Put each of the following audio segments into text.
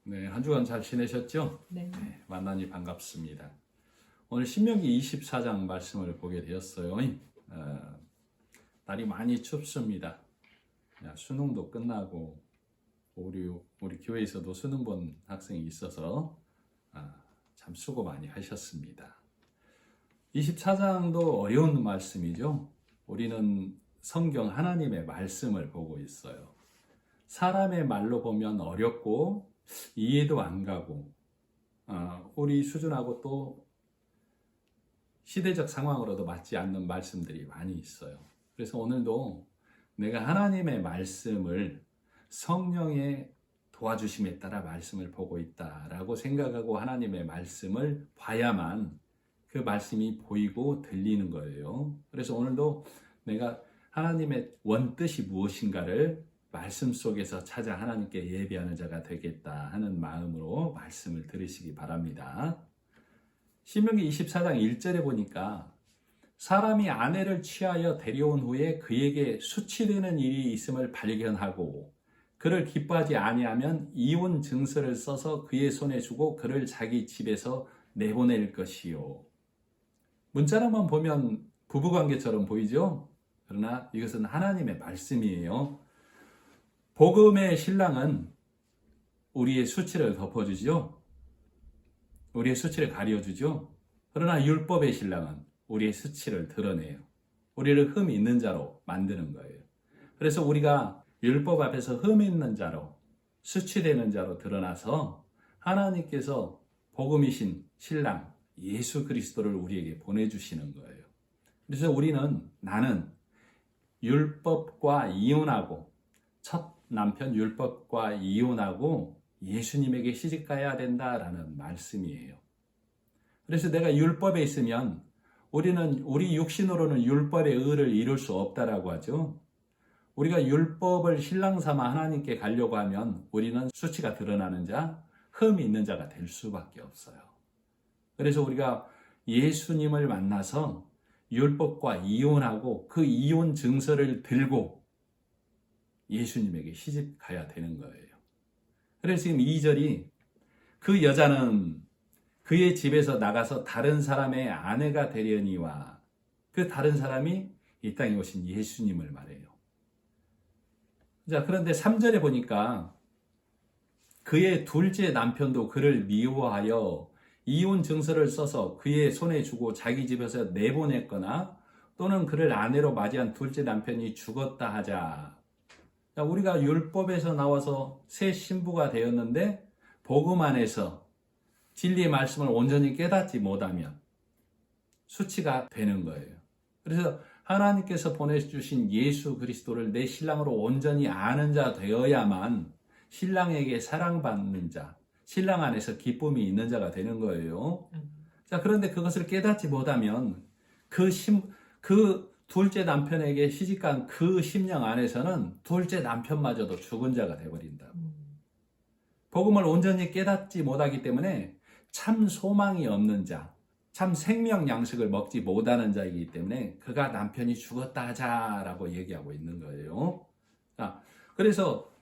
네, 한 주간 잘 지내셨죠? 네. 네, 만나니 반갑습니다. 오늘 신명기 24장 말씀을 보게 되었어요. 날이 많이 춥습니다. 수능도 끝나고 우리 교회에서도 수능 본 학생이 있어서 참 수고 많이 하셨습니다. 24장도 어려운 말씀이죠. 우리는 성경 하나님의 말씀을 보고 있어요. 사람의 말로 보면 어렵고 이해도 안 가고 우리 수준하고 또 시대적 상황으로도 맞지 않는 말씀들이 많이 있어요. 그래서 오늘도 내가 하나님의 말씀을 성령의 도와주심에 따라 말씀을 보고 있다라고 생각하고 하나님의 말씀을 봐야만 그 말씀이 보이고 들리는 거예요. 그래서 오늘도 내가 하나님의 원뜻이 무엇인가를 말씀 속에서 찾아 하나님께 예배하는 자가 되겠다 하는 마음으로 말씀을 들으시기 바랍니다. 신명기 24장 1절에 보니까 사람이 아내를 취하여 데려온 후에 그에게 수치되는 일이 있음을 발견하고 그를 기뻐하지 아니하면 이혼 증서를 써서 그의 손에 주고 그를 자기 집에서 내보낼 것이요. 문자로만 보면 부부관계처럼 보이죠? 그러나 이것은 하나님의 말씀이에요. 복음의 신랑은 우리의 수치를 덮어주죠. 우리의 수치를 가려주죠. 그러나 율법의 신랑은 우리의 수치를 드러내요. 우리를 흠 있는 자로 만드는 거예요. 그래서 우리가 율법 앞에서 흠 있는 자로, 수치되는 자로 드러나서 하나님께서 복음이신 신랑 예수 그리스도를 우리에게 보내주시는 거예요. 그래서 나는 율법과 이혼하고 첫 남편 율법과 이혼하고 예수님에게 시집가야 된다라는 말씀이에요. 그래서 내가 율법에 있으면 우리 육신으로는 율법의 의를 이룰 수 없다라고 하죠. 우리가 율법을 신랑 삼아 하나님께 가려고 하면 우리는 수치가 드러나는 자, 흠이 있는 자가 될 수밖에 없어요. 그래서 우리가 예수님을 만나서 율법과 이혼하고 그 이혼 증서를 들고 예수님에게 시집 가야 되는 거예요. 그래서 지금 2절이 그 여자는 그의 집에서 나가서 다른 사람의 아내가 되려니와 그 다른 사람이 이 땅에 오신 예수님을 말해요. 자, 그런데 3절에 보니까 그의 둘째 남편도 그를 미워하여 이혼 증서를 써서 그의 손에 주고 자기 집에서 내보냈거나 또는 그를 아내로 맞이한 둘째 남편이 죽었다 하자. 우리가 율법에서 나와서 새 신부가 되었는데 복음 안에서 진리의 말씀을 온전히 깨닫지 못하면 수치가 되는 거예요. 그래서 하나님께서 보내주신 예수 그리스도를 내 신랑으로 온전히 아는 자 되어야만 신랑에게 사랑받는 자, 신랑 안에서 기쁨이 있는 자가 되는 거예요. 자, 그런데 그것을 깨닫지 못하면 그 둘째 남편에게 시집간 그 심령 안에서는 둘째 남편마저도 죽은 자가 되어버린다고. 복음을 온전히 깨닫지 못하기 때문에 참 소망이 없는 자, 참 생명 양식을 먹지 못하는 자이기 때문에 그가 남편이 죽었다 하자라고 얘기하고 있는 거예요. 자, 그래서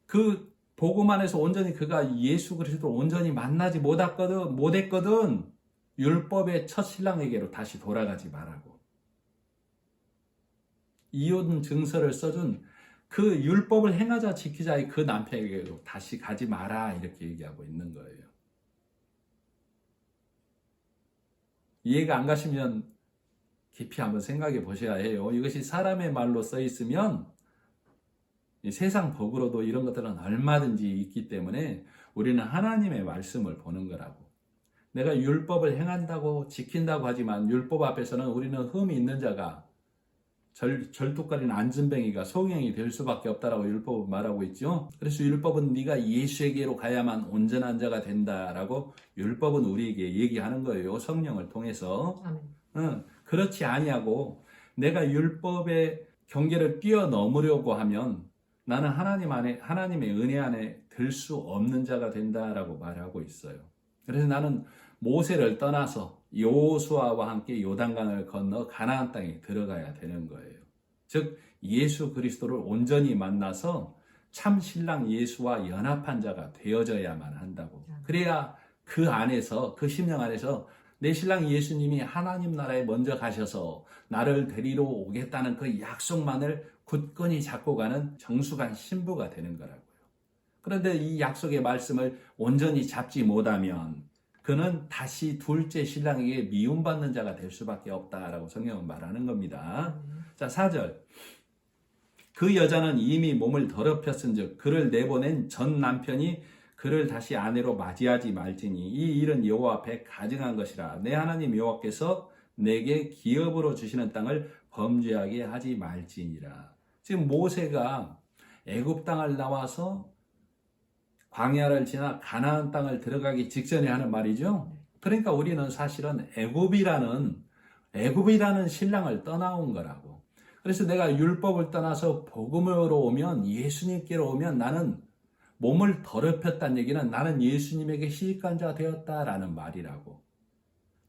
그 복음 안에서 온전히 그가 예수 그리스도를 온전히 만나지 못했거든 율법의 첫 신랑에게로 다시 돌아가지 말라고. 이혼 증서를 써준 그 율법을 행하자 지키자의 그 남편에게로 다시 가지 마라 이렇게 얘기하고 있는 거예요. 이해가 안 가시면 깊이 한번 생각해 보셔야 해요. 이것이 사람의 말로 써 있으면 이 세상 법으로도 이런 것들은 얼마든지 있기 때문에 우리는 하나님의 말씀을 보는 거라고. 내가 율법을 행한다고 지킨다고 하지만 율법 앞에서는 우리는 흠이 있는 자가 절뚝거리는 안진뱅이가 소경이 될 수밖에 없다라고 율법은 말하고 있죠. 그래서 율법은 네가 예수에게로 가야만 온전한 자가 된다라고 율법은 우리에게 얘기하는 거예요. 성령을 통해서. 그렇지 아니하고 내가 율법의 경계를 뛰어넘으려고 하면 나는 하나님의 은혜 안에 들 수 없는 자가 된다라고 말하고 있어요. 그래서 나는 모세를 떠나서 여호수아와 함께 요단강을 건너 가나안 땅에 들어가야 되는 거예요. 즉 예수 그리스도를 온전히 만나서 참 신랑 예수와 연합한 자가 되어져야만 한다. 그래야 그 안에서, 그 심령 안에서 내 신랑 예수님이 하나님 나라에 먼저 가셔서 나를 데리러 오겠다는 그 약속만을 굳건히 잡고 가는 정숙한 신부가 되는 거라고요. 그런데 이 약속의 말씀을 온전히 잡지 못하면 그는 다시 둘째 신랑에게 미움받는 자가 될 수밖에 없다라고 성경은 말하는 겁니다. 자, 4절. 그 여자는 이미 몸을 더럽혔은즉 그를 내보낸 전 남편이 그를 다시 아내로 맞이하지 말지니 이 일은 여호와 앞에 가증한 것이라. 내 하나님 여호와께서 내게 기업으로 주시는 땅을 범죄하게 하지 말지니라. 지금 모세가 애굽 땅을 나와서 광야를 지나 가나안 땅을 들어가기 직전에 하는 말이죠. 그러니까 우리는 사실은 애굽이라는 신랑을 떠나온 거라고. 그래서 내가 율법을 떠나서 복음으로 오면, 예수님께로 오면 나는 몸을 더럽혔다는 얘기는 나는 예수님에게 시집간자 되었다라는 말이라고.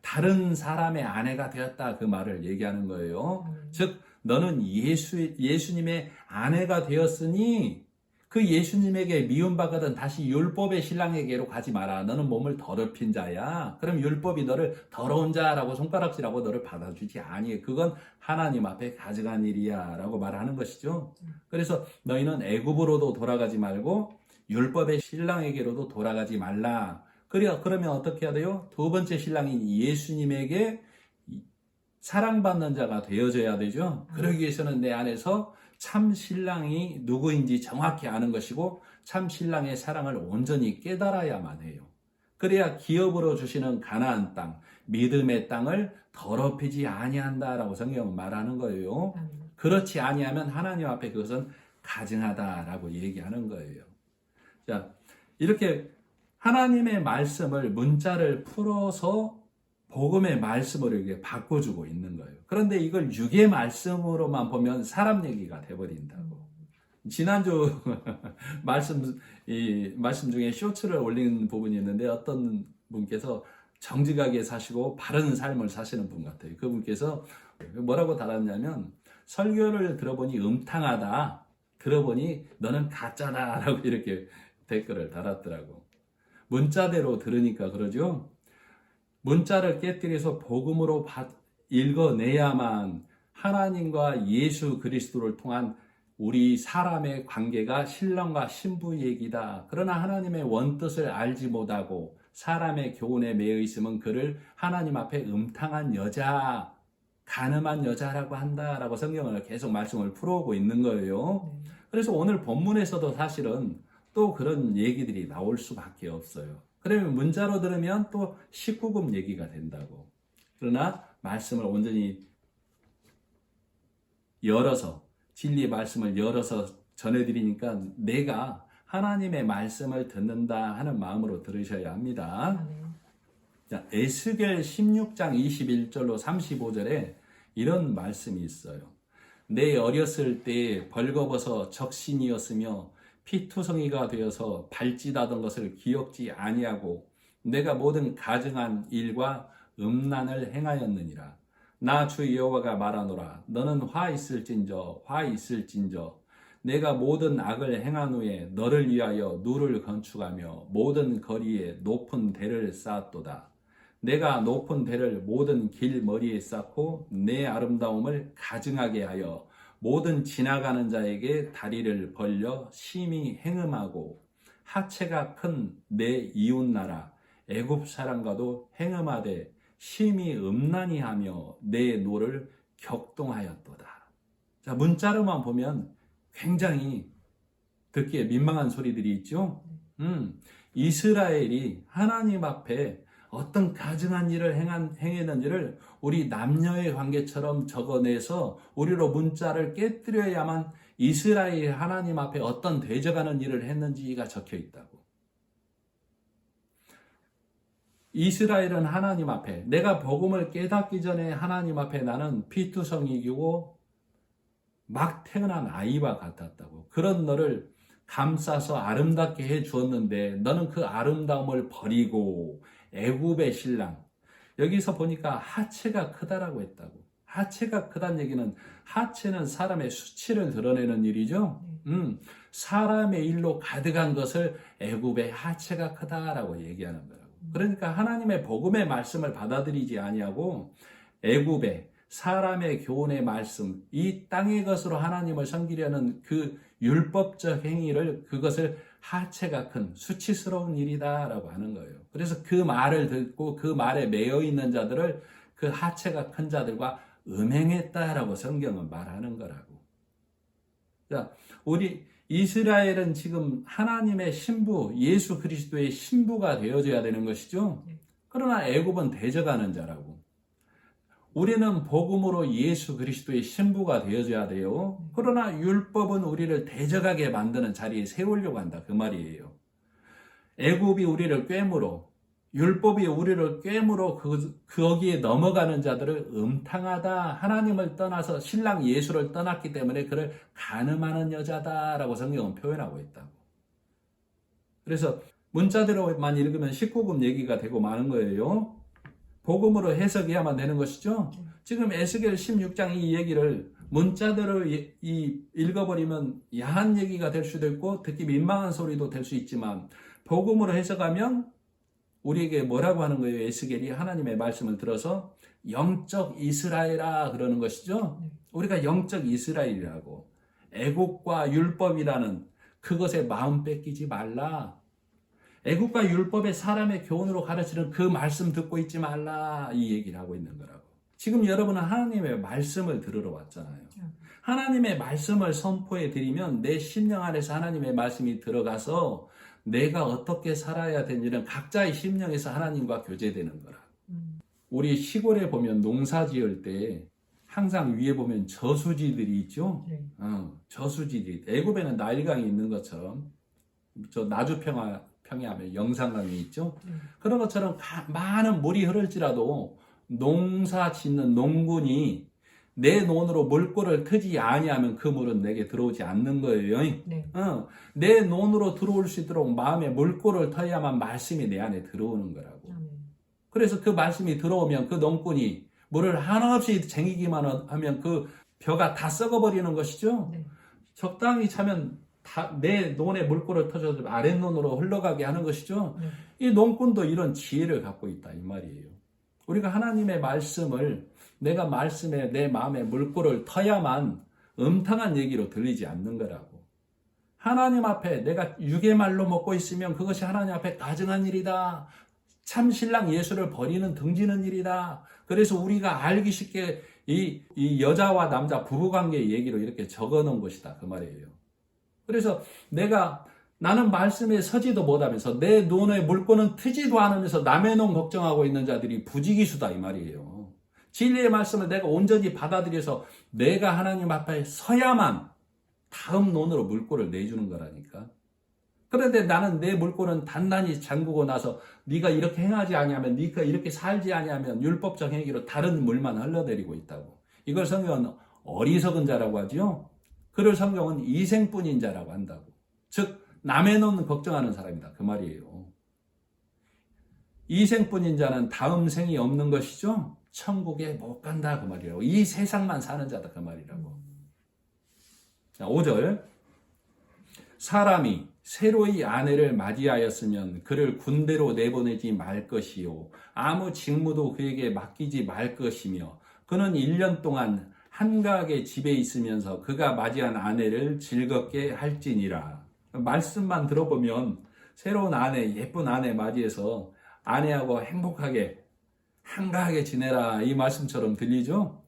다른 사람의 아내가 되었다, 그 말을 얘기하는 거예요. 즉 너는 예수님의 아내가 되었으니 그 예수님에게 미움받거든 다시 율법의 신랑에게로 가지 마라. 너는 몸을 더럽힌 자야. 그럼 율법이 너를 더러운 자라고 손가락질하고 너를 받아주지 아니해. 그건 하나님 앞에 가증한 일이야 라고 말하는 것이죠. 그래서 너희는 애굽으로도 돌아가지 말고 율법의 신랑에게로도 돌아가지 말라. 그러면 어떻게 해야 돼요? 두 번째 신랑인 예수님에게 사랑받는 자가 되어져야 되죠. 그러기 위해서는 내 안에서 참 신랑이 누구인지 정확히 아는 것이고 참 신랑의 사랑을 온전히 깨달아야만 해요. 그래야 기업으로 주시는 가나안 땅, 믿음의 땅을 더럽히지 아니한다라고 성경은 말하는 거예요. 그렇지 아니하면 하나님 앞에 그것은 가증하다라고 얘기하는 거예요. 자, 이렇게 하나님의 말씀을 문자를 풀어서 복음의 말씀으로 이렇게 바꿔주고 있는 거예요. 그런데 이걸 육의 말씀으로만 보면 사람 얘기가 돼버린다고. 지난주 말씀 중에 쇼츠를 올린 부분이 있는데 어떤 분께서 정직하게 사시고 바른 삶을 사시는 분 같아요. 그분께서 뭐라고 달았냐면 설교를 들어보니 음탕하다. 들어보니 너는 가짜다. 라고 이렇게 댓글을 달았더라고. 문자대로 들으니까 그러죠. 문자를 깨뜨려서 복음으로 읽어내야만 하나님과 예수 그리스도를 통한 우리 사람의 관계가 신랑과 신부 얘기다. 그러나 하나님의 원뜻을 알지 못하고 사람의 교훈에 매여 있으면 그를 하나님 앞에 음탕한 여자, 간음한 여자라고 한다라고 성경을 계속 말씀을 풀어오고 있는 거예요. 그래서 오늘 본문에서도 사실은 또 그런 얘기들이 나올 수밖에 없어요. 그러면 문자로 들으면 또 19금 얘기가 된다고. 그러나 말씀을 온전히 열어서, 진리의 말씀을 열어서 전해드리니까 내가 하나님의 말씀을 듣는다 하는 마음으로 들으셔야 합니다. 자, 에스겔 16장 21절로 35절에 이런 말씀이 있어요. 내 어렸을 때 벌거벗어 적신이었으며 피투성이가 되어서 발짓하던 것을 기억지 아니하고 내가 모든 가증한 일과 음란을 행하였느니라. 나 주 여호와가 말하노라. 너는 화 있을진저 내가 모든 악을 행한 후에 너를 위하여 누를 건축하며 모든 거리에 높은 대를 쌓았도다. 내가 높은 대를 모든 길머리에 쌓고 내 아름다움을 가증하게 하여 모든 지나가는 자에게 다리를 벌려 심히 행음하고 하체가 큰 내 이웃나라 애굽 사람과도 행음하되 심히 음란히 하며 내 노를 격동하였도다. 자, 문자로만 보면 굉장히 듣기에 민망한 소리들이 있죠. 이스라엘이 하나님 앞에 어떤 가증한 일을 행했는지를 우리 남녀의 관계처럼 적어내서 우리로 문자를 깨뜨려야만 이스라엘이 하나님 앞에 어떤 대적하는 일을 했는지가 적혀 있다고. 이스라엘은 하나님 앞에 내가 복음을 깨닫기 전에 하나님 앞에 나는 피투성이고 막 태어난 아이와 같았다고. 그런 너를 감싸서 아름답게 해 주었는데 너는 그 아름다움을 버리고 애굽의 신랑, 여기서 보니까 하체가 크다라고 했다고. 하체가 크다는 얘기는 하체는 사람의 수치를 드러내는 일이죠. 사람의 일로 가득한 것을 애굽의 하체가 크다라고 얘기하는 거라고. 그러니까 하나님의 복음의 말씀을 받아들이지 아니하고 애굽의 사람의 교훈의 말씀, 이 땅의 것으로 하나님을 섬기려는 그 율법적 행위를 그것을 하체가 큰 수치스러운 일이다라고 하는 거예요. 그래서 그 말을 듣고 그 말에 매여 있는 자들을 그 하체가 큰 자들과 음행했다라고 성경은 말하는 거라고. 자, 우리 이스라엘은 지금 하나님의 신부, 예수 그리스도의 신부가 되어져야 되는 것이죠. 그러나 애굽은 대적하는 자라고. 우리는 복음으로 예수 그리스도의 신부가 되어져야 돼요. 그러나 율법은 우리를 대적하게 만드는 자리에 세우려고 한다. 그 말이에요. 애굽이 우리를 꿰물어, 율법이 우리를 꿰물어 거기에 넘어가는 자들을 음탕하다. 하나님을 떠나서 신랑 예수를 떠났기 때문에 그를 간음하는 여자다라고 성경은 표현하고 있다고. 그래서 문자대로만 읽으면 19금 얘기가 되고 마는 거예요. 복음으로 해석해야만 되는 것이죠. 지금 에스겔 16장 이 얘기를 문자대로 읽어버리면 야한 얘기가 될 수도 있고 듣기 민망한 소리도 될 수 있지만 복음으로 해석하면 우리에게 뭐라고 하는 거예요? 에스겔이 하나님의 말씀을 들어서 영적 이스라엘아 그러는 것이죠. 우리가 영적 이스라엘이라고. 애국과 율법이라는 그것에 마음 뺏기지 말라. 애국과 율법의 사람의 교훈으로 가르치는 그 말씀 듣고 있지 말라 이 얘기를 하고 있는 거라고. 지금 여러분은 하나님의 말씀을 들으러 왔잖아요. 하나님의 말씀을 선포해 드리면 내 심령 안에서 하나님의 말씀이 들어가서 내가 어떻게 살아야 되는지는 각자의 심령에서 하나님과 교제되는 거라. 우리 시골에 보면 농사 지을 때 항상 위에 보면 저수지들이 있죠. 저수지들이. 애굽에는 나일강이 있는 것처럼 저 나주 평야하면 영산강이 있죠. 그런 것처럼 많은 물이 흐를지라도 농사 짓는 농군이 내 논으로 물꼬를 트지 아니하면 그 물은 내게 들어오지 않는 거예요. 내 논으로 들어올 수 있도록 마음에 물꼬를 터야만 말씀이 내 안에 들어오는 거라고. 그래서 그 말씀이 들어오면 그 농꾼이 물을 한없이 쟁이기만 하면 그 벼가 다 썩어버리는 것이죠. 적당히 차면 내 논에 물꼬를 터져서 아랫논으로 흘러가게 하는 것이죠. 이 농꾼도 이런 지혜를 갖고 있다 이 말이에요. 우리가 하나님의 말씀을 내가 말씀에 내 마음에 물꼬를 터야만 음탕한 얘기로 들리지 않는 거라고. 하나님 앞에 내가 육의 말로 먹고 있으면 그것이 하나님 앞에 가증한 일이다. 참 신랑 예수를 버리는 등지는 일이다. 그래서 우리가 알기 쉽게 이 여자와 남자 부부관계의 얘기로 이렇게 적어놓은 것이다 그 말이에요. 그래서 나는 말씀에 서지도 못하면서 내 논에 물꼬는 트지도 않으면서 남의 논 걱정하고 있는 자들이 부지기수다 이 말이에요. 진리의 말씀을 내가 온전히 받아들여서 내가 하나님 앞에 서야만 다음 논으로 물꼬를 내주는 거라니까. 그런데 나는 내 물꼬는 단단히 잠그고 나서 네가 이렇게 행하지 아니하면 네가 이렇게 살지 아니하면 율법적 행위로 다른 물만 흘러내리고 있다고. 이걸 성경은 어리석은 자라고 하지요. 그를 성경은 이생뿐인 자라고 한다고. 즉 남의 논 걱정하는 사람이다 그 말이에요. 이생뿐인 자는 다음 생이 없는 것이죠. 천국에 못 간다 그 말이라고. 이 세상만 사는 자다 그 말이라고. 자, 5절. 사람이 새로이 아내를 맞이하였으면 그를 군대로 내보내지 말 것이요 아무 직무도 그에게 맡기지 말 것이며 그는 1년 동안 한가하게 집에 있으면서 그가 맞이한 아내를 즐겁게 할지니라. 말씀만 들어보면 새로운 아내, 예쁜 아내 맞이해서 아내하고 행복하게 한가하게 지내라 이 말씀처럼 들리죠?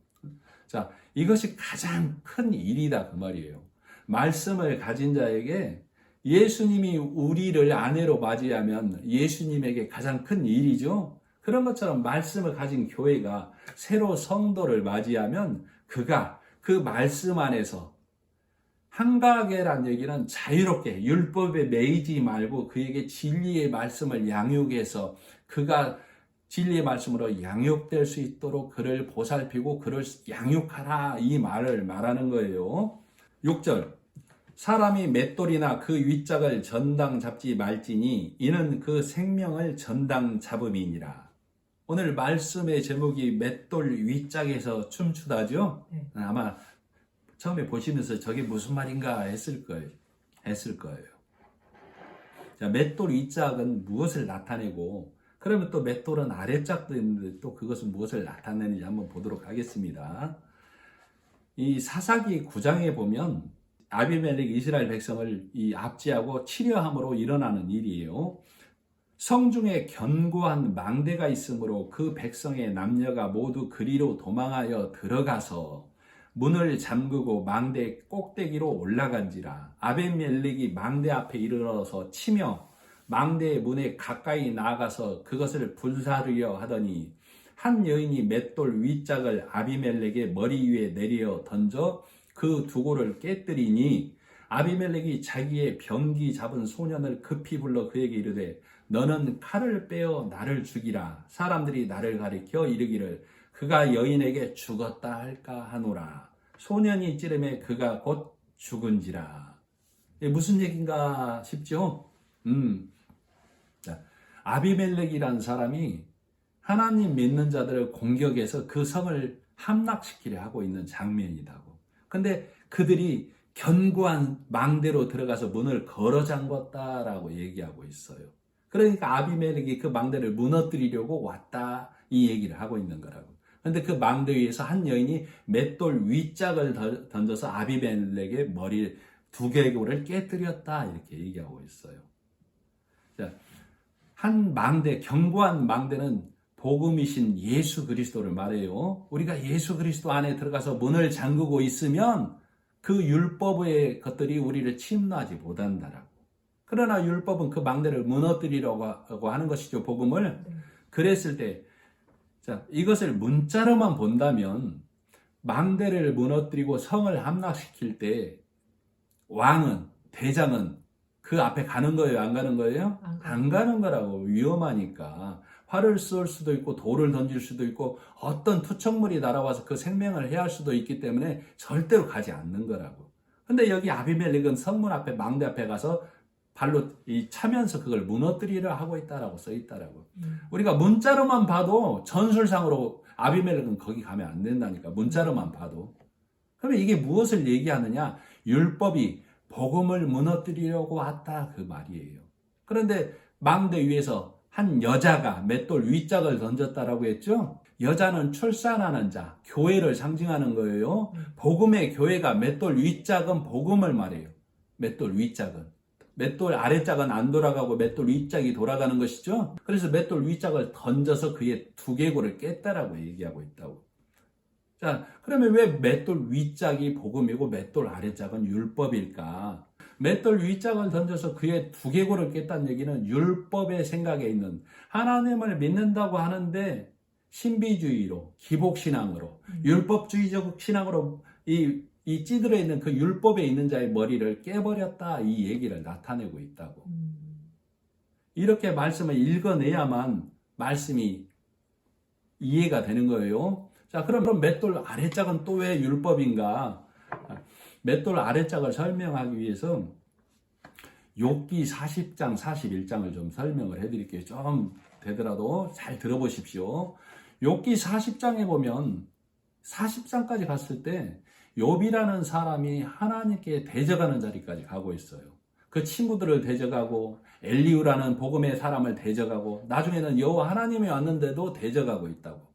자, 이것이 가장 큰 일이다 그 말이에요. 말씀을 가진 자에게 예수님이 우리를 아내로 맞이하면 예수님에게 가장 큰 일이죠. 그런 것처럼 말씀을 가진 교회가 새로 성도를 맞이하면 그가 그 말씀 안에서 한가하게란 얘기는 자유롭게 율법에 매이지 말고 그에게 진리의 말씀을 양육해서 그가 진리의 말씀으로 양육될 수 있도록 그를 보살피고 그를 양육하라 이 말을 말하는 거예요. 6절. 사람이 맷돌이나 그 윗짝을 전당 잡지 말지니 이는 그 생명을 전당 잡음이니라. 오늘 말씀의 제목이 맷돌 윗짝에서 춤추다죠? 네. 아마 처음에 보시면서 저게 무슨 말인가 했을 거예요. 자, 맷돌 윗짝은 무엇을 나타내고, 그러면 또 맷돌은 아랫짝도 있는데 또 그것은 무엇을 나타내는지 한번 보도록 하겠습니다. 이 사사기 9장에 보면 아비멜렉 이스라엘 백성을 이 압제하고 치려함으로 일어나는 일이에요. 성중에 견고한 망대가 있으므로 그 백성의 남녀가 모두 그리로 도망하여 들어가서 문을 잠그고 망대 꼭대기로 올라간지라. 아비멜렉이 망대 앞에 이르러서 치며 망대의 문에 가까이 나아가서 그것을 불사르려 하더니 한 여인이 맷돌 윗짝을 아비멜렉의 머리 위에 내려 던져 그 두고를 깨뜨리니 아비멜렉이 자기의 병기 잡은 소년을 급히 불러 그에게 이르되 너는 칼을 빼어 나를 죽이라. 사람들이 나를 가리켜 이르기를 그가 여인에게 죽었다 할까 하노라. 소년이 찌르매 그가 곧 죽은지라. 무슨 얘기인가 싶죠? 자, 아비멜렉이란 사람이 하나님 믿는 자들을 공격해서 그 성을 함락시키려 하고 있는 장면이라고. 근데 그들이 견고한 망대로 들어가서 문을 걸어 잠궜다라고 얘기하고 있어요. 그러니까 아비멜렉이 그 망대를 무너뜨리려고 왔다 이 얘기를 하고 있는 거라고. 근데 그 망대 위에서 한 여인이 맷돌 윗짝을 던져서 아비멜렉의 머리 두개골을 깨뜨렸다 이렇게 얘기하고 있어요. 자, 한 망대, 견고한 망대는 복음이신 예수 그리스도를 말해요. 우리가 예수 그리스도 안에 들어가서 문을 잠그고 있으면 그 율법의 것들이 우리를 침노하지 못한다라고. 그러나 율법은 그 망대를 무너뜨리려고 하는 것이죠, 복음을. 그랬을 때, 자, 이것을 문자로만 본다면 망대를 무너뜨리고 성을 함락시킬 때 왕은, 대장은 그 앞에 가는 거예요, 안 가는 거예요? 안 가는 거라고. 위험하니까. 활을 쏠 수도 있고 돌을 던질 수도 있고 어떤 투척물이 날아와서 그 생명을 해할 수도 있기 때문에 절대로 가지 않는 거라고. 근데 여기 아비멜렉은 성문 앞에 망대 앞에 가서 발로 차면서 그걸 무너뜨리려 하고 있다라고 써 있다라고. 우리가 문자로만 봐도 전술상으로 아비멜렉은 거기 가면 안 된다니까. 문자로만 봐도. 그러면 이게 무엇을 얘기하느냐? 율법이 복음을 무너뜨리려고 왔다 그 말이에요. 그런데 망대 위에서 한 여자가 맷돌 윗짝을 던졌다라고 했죠? 여자는 출산하는 자, 교회를 상징하는 거예요. 복음의 교회가 맷돌 윗짝은 복음을 말해요. 맷돌 윗짝은. 맷돌 아래짝은 안 돌아가고 맷돌 윗짝이 돌아가는 것이죠. 그래서 맷돌 윗짝을 던져서 그의 두개골을 깼다라고 얘기하고 있다고. 자, 그러면 왜 맷돌 윗짝이 복음이고 맷돌 아래짝은 율법일까? 맷돌 윗짝을 던져서 그의 두개골을 깼다는 얘기는 율법의 생각에 있는 하나님을 믿는다고 하는데 신비주의로, 기복신앙으로, 율법주의적 신앙으로 이 찌들어 있는 그 율법에 있는 자의 머리를 깨버렸다 이 얘기를 나타내고 있다고. 이렇게 말씀을 읽어내야만 말씀이 이해가 되는 거예요. 자, 그럼 맷돌 아래짝은 또 왜 율법인가? 맷돌 아래짝을 설명하기 위해서 욥기 40장, 41장을 좀 설명을 해드릴게요. 좀 되더라도 잘 들어보십시오. 욥기 40장에 보면 40장까지 갔을 때 욥이라는 사람이 하나님께 대적하는 자리까지 가고 있어요. 그 친구들을 대적하고 엘리우라는 복음의 사람을 대적하고 나중에는 여호와 하나님이 왔는데도 대적하고 있다고.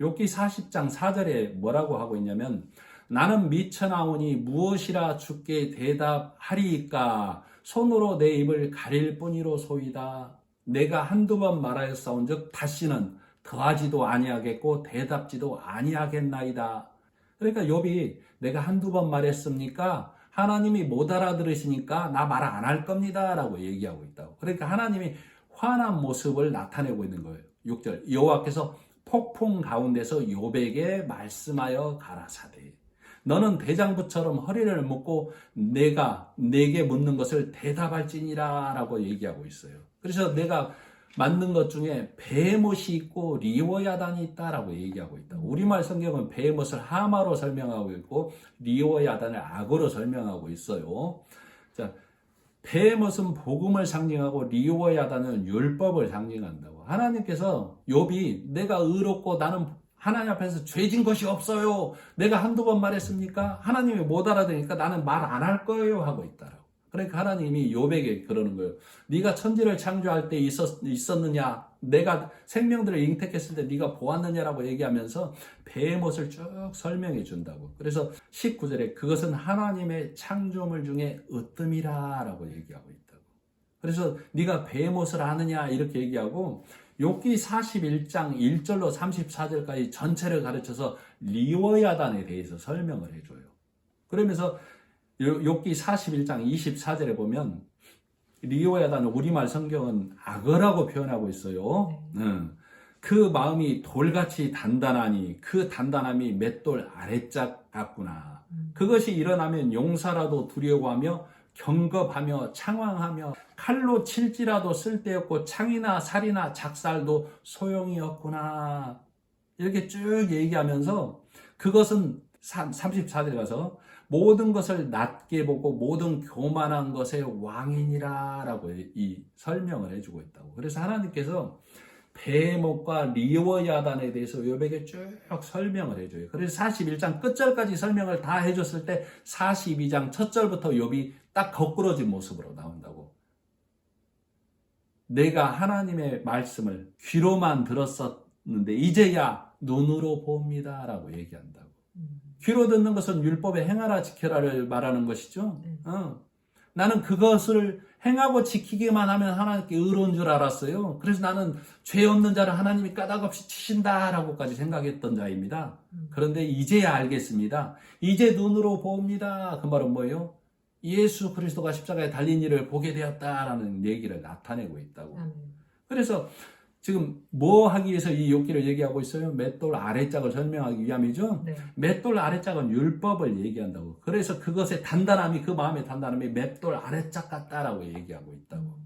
욥기 40장 4절에 뭐라고 하고 있냐면 나는 미쳐나오니 무엇이라 주께 대답하리이까 손으로 내 입을 가릴 뿐이로소이다. 내가 한두 번 말하였사온즉 다시는 더하지도 아니하겠고 대답지도 아니하겠나이다. 그러니까 욥이 내가 한두 번 말했습니까? 하나님이 못 알아들으시니까 나 말 안 할 겁니다 라고 얘기하고 있다고. 그러니까 하나님이 화난 모습을 나타내고 있는 거예요. 6절 여호와께서 폭풍 가운데서 욥에게 말씀하여 가라사대 너는 대장부처럼 허리를 묶고 내가 내게 묻는 것을 대답할지니라 라고 얘기하고 있어요. 그래서 내가 만든 것 중에 베헤못이 있고 리워야단이 있다라고 얘기하고 있다고. 우리말 성경은 베헤못을 하마로 설명하고 있고 리워야단을 악어로 설명하고 있어요. 자, 베헤못은 복음을 상징하고 리워야다는 율법을 상징한다고. 하나님께서 욥이 내가 의롭고 나는 하나님 앞에서 죄진 것이 없어요. 내가 한두 번 말했습니까? 하나님이 못 알아들으니까 나는 말 안 할 거예요 하고 있다라고. 그러니까 하나님이 욥에게 그러는 거예요. 네가 천지를 창조할 때 있었느냐? 내가 생명들을 잉태했을 때 네가 보았느냐라고 얘기하면서 베헤못을 쭉 설명해 준다고. 그래서 19절에 그것은 하나님의 창조물 중에 으뜸이라라고 얘기하고 있다고. 그래서 네가 베헤못을 아느냐 이렇게 얘기하고 욥기 41장 1절로 34절까지 전체를 가르쳐서 리워야단에 대해서 설명을 해줘요. 그러면서 욥기 41장 24절에 보면 리워야단은 우리말 성경은 악어라고 표현하고 있어요. 그 마음이 돌같이 단단하니 그 단단함이 맷돌 아래짝 같구나. 그것이 일어나면 용사라도 두려워하며 경겁하며 창황하며 칼로 칠지라도 쓸데없고 창이나 살이나 작살도 소용이 없구나. 이렇게 쭉 얘기하면서 그것은 34절 가서 모든 것을 낮게 보고 모든 교만한 것의 왕이니라 라고 이 설명을 해주고 있다고. 그래서 하나님께서 베헤못과 리워야단에 대해서 욥에게 쭉 설명을 해줘요. 그래서 41장 끝절까지 설명을 다 해줬을 때 42장 첫 절부터 욥이 딱 거꾸러진 모습으로 나온다고. 내가 하나님의 말씀을 귀로만 들었었는데 이제야 눈으로 봅니다 라고 얘기한다고. 귀로 듣는 것은 율법에 행하라 지켜라를 말하는 것이죠. 나는 그것을 행하고 지키기만 하면 하나님께 의로운 줄 알았어요. 그래서 나는 죄 없는 자를 하나님이 까닭없이 치신다라고까지 생각했던 자입니다. 그런데 이제야 알겠습니다. 이제 눈으로 봅니다. 그 말은 뭐예요? 예수 그리스도가 십자가에 달린 일을 보게 되었다라는 얘기를 나타내고 있다고. 그래서 지금 뭐 하기 위해서 이 욥기를 얘기하고 있어요? 맷돌 아래짝을 설명하기 위함이죠. 네. 맷돌 아래짝은 율법을 얘기한다고. 그래서 그것의 단단함이, 그 마음의 단단함이 맷돌 아래짝 같다라고 얘기하고 있다고.